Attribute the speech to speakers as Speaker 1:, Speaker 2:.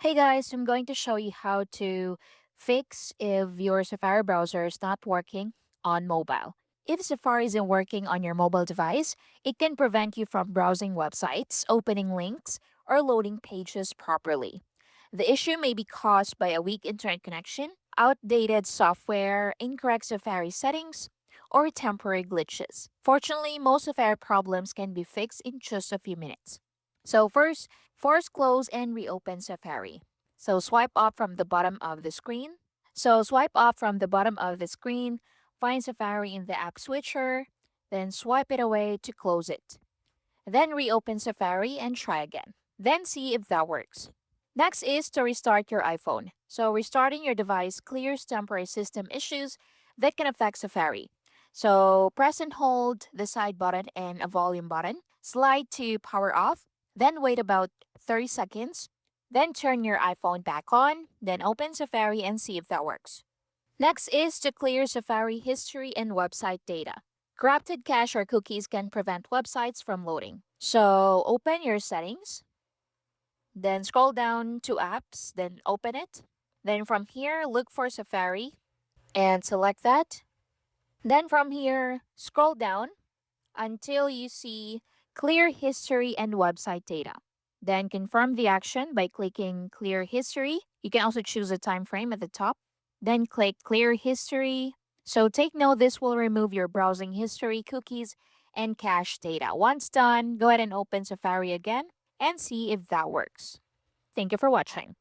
Speaker 1: Hey guys, I'm going to show you how to fix if your Safari browser is not working on mobile. If Safari isn't working on your mobile device, it can prevent you from browsing websites, opening links, or loading pages properly. The issue may be caused by a weak internet connection, outdated software, incorrect Safari settings, or temporary glitches. Fortunately, most Safari problems can be fixed in just a few minutes. So first, force close and reopen Safari. So swipe up from the bottom of the screen. Find Safari in the app switcher, then swipe it away to close it. Then reopen Safari and try again. Then see if that works. Next is to restart your iPhone. So restarting your device clears temporary system issues that can affect Safari. So press and hold the side button and a volume button. Slide to power off, then wait about 30 seconds. Then turn your iPhone back on, then open Safari and see if that works. Next is to clear Safari history and website data. Corrupted cache or cookies can prevent websites from loading. So open your settings, then scroll down to apps, then open it. Then from here, look for Safari and select that. Then from here, scroll down until you see clear history and website data. Then confirm the action by clicking clear history. You can also choose a time frame at the top. Then click clear history. So take note this will remove your browsing history, cookies, and cache data. Once done, go ahead and open Safari again and see if that works. Thank you for watching.